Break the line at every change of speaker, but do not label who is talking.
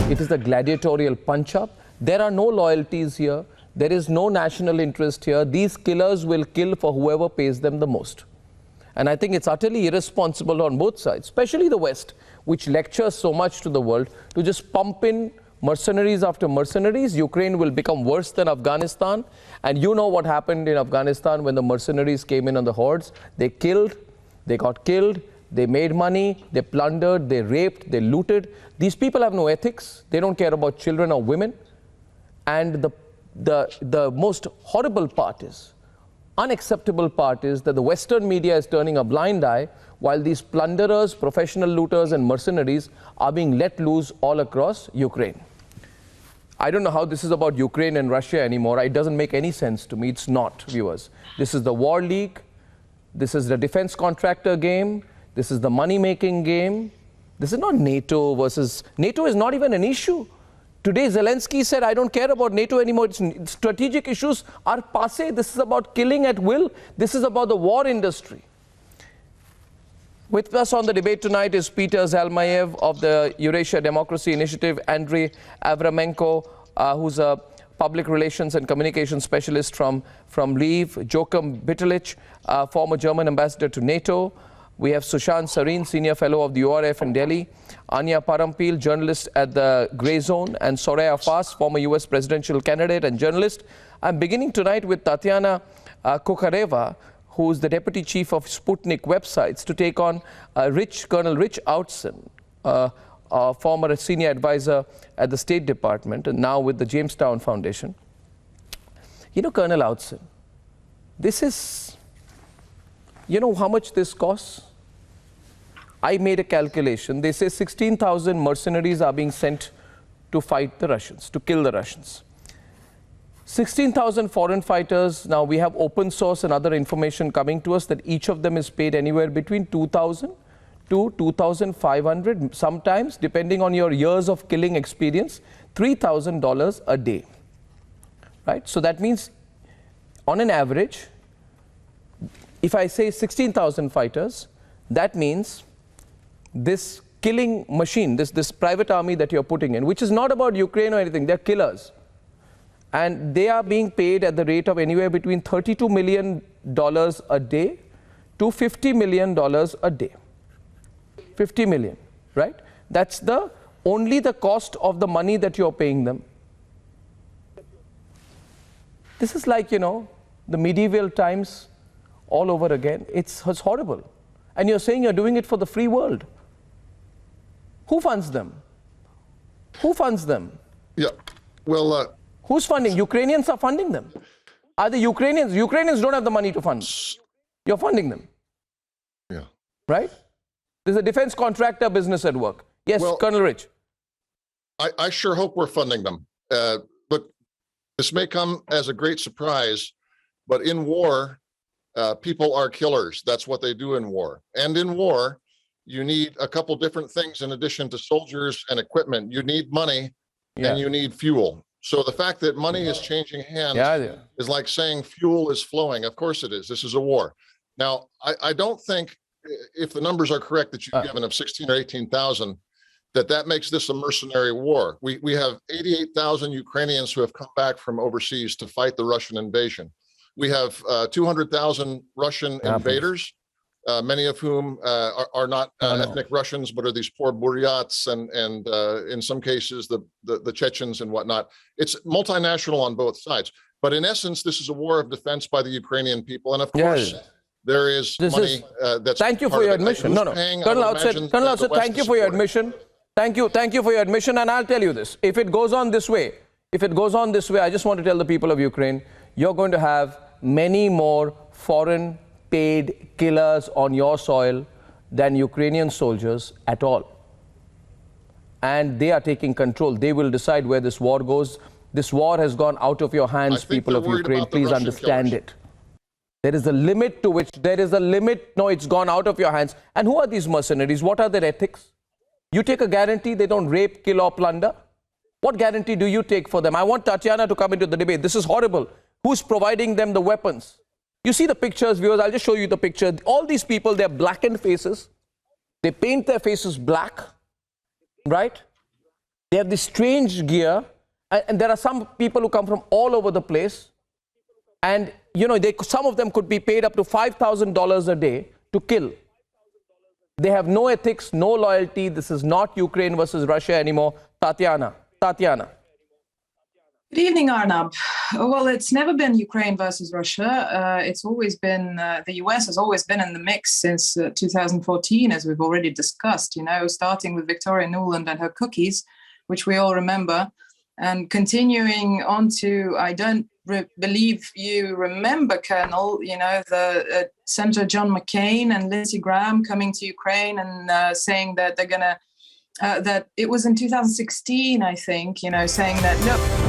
It is the gladiatorial punch-up. There are no loyalties here. There is no national interest here. These killers will kill for whoever pays them the most. And I think it's utterly irresponsible on both sides, especially the West, which lectures so much to the world, to just pump in mercenaries after mercenaries. Ukraine will become worse than Afghanistan. And you know what happened in Afghanistan when the mercenaries came in on the hordes. They killed, they got killed, they made money, they plundered, they raped, they looted. These people have no ethics. They don't care about children or women. And the most horrible part is, unacceptable part is that the Western media is turning a blind eye while these plunderers, professional looters and mercenaries are being let loose all across Ukraine. I don't know how this is about Ukraine and Russia anymore. It doesn't make any sense to me. It's not, viewers. This is the war league. This is the defense contractor game. This is the money-making game. This is not NATO versus... NATO is not even an issue. Today, Zelensky said, I don't care about NATO anymore. Strategic issues are passé. This is about killing at will. This is about the war industry. With us on the debate tonight is Peter Zalmayev of the Eurasia Democracy Initiative, Andrei Avramenko, who's a public relations and communication specialist from Lviv, Joachim Bitterlich, former German ambassador to NATO. We have Sushant Sareen, senior fellow of the URF in Delhi, Anya Parampil, journalist at the Grey Zone, and Soraya Fast, former US presidential candidate and journalist. I'm beginning tonight with Tatiana Kokareva, who is the deputy chief of Sputnik websites, to take on Colonel Rich Outzen, a former senior advisor at the State Department and now with the Jamestown Foundation. You know, Colonel Outzen, this is, you know how much this costs? I made a calculation. They say 16,000 mercenaries are being sent to fight the Russians, to kill the Russians. 16,000 foreign fighters. Now we have open source and other information coming to us that each of them is paid anywhere between 2,000 to 2,500, sometimes, depending on your years of killing experience, $3,000 a day. Right? So that means, on an average, if I say 16,000 fighters, that means this killing machine, this private army that you're putting in, which is not about Ukraine or anything, they're killers. And they are being paid at the rate of anywhere between $32 million a day to $50 million a day. 50 million, right? That's only the cost of the money that you're paying them. This is like, you know, the medieval times all over again. It's horrible. And you're saying you're doing it for the free world. Who funds them? Who funds them?
Yeah, well...
Who's funding? Ukrainians are funding them. Are the Ukrainians? Ukrainians don't have the money to fund. You're funding them.
Yeah.
Right? There's a defense contractor business at work. Yes, well, Colonel Rich.
I sure hope we're funding them. Look, this may come as a great surprise, but in war, people are killers. That's what they do in war. And in war, you need a couple different things in addition to soldiers and equipment. You need money and you need fuel. So the fact that money is changing hands is like saying fuel is flowing. Of course it is. This is a war. Now, I don't think, if the numbers are correct that you've given of 16 or 18,000, that makes this a mercenary war. We have 88,000 Ukrainians who have come back from overseas to fight the Russian invasion. We have 200,000 Russian invaders, many of whom are not ethnic Russians, but are these poor Buryats and in some cases the Chechens and whatnot. It's multinational on both sides. But in essence, this is a war of defense by the Ukrainian people. And of course, there is money that's
Thank you for your admission. No. Colonel Outzen, thank you for your admission. Thank you for your admission. And I'll tell you this. If it goes on this way, I just want to tell the people of Ukraine, you're going to have many more foreign paid killers on your soil than Ukrainian soldiers at all. And they are taking control. They will decide where this war goes. This war has gone out of your hands, people of Ukraine. Please understand it. There is a limit to which, no, it's gone out of your hands. And who are these mercenaries? What are their ethics? You take a guarantee they don't rape, kill or plunder? What guarantee do you take for them? I want Tatiana to come into the debate. This is horrible. Who's providing them the weapons? You see the pictures, viewers. I'll just show you the picture. All these people, they're blackened faces. They paint their faces black, right? They have this strange gear, and there are some people who come from all over the place, and you know, some of them could be paid up to $5,000 a day to kill. They have no ethics, no loyalty. This is not Ukraine versus Russia anymore. Tatiana.
Good evening, Arnab. Well, it's never been Ukraine versus Russia. It's always been, the US has always been in the mix since 2014, as we've already discussed, you know, starting with Victoria Nuland and her cookies, which we all remember, and continuing on to, I don't believe you remember, Colonel, you know, the Senator John McCain and Lindsey Graham coming to Ukraine and saying that they're going to, that it was in 2016, I think, you know, saying that, look,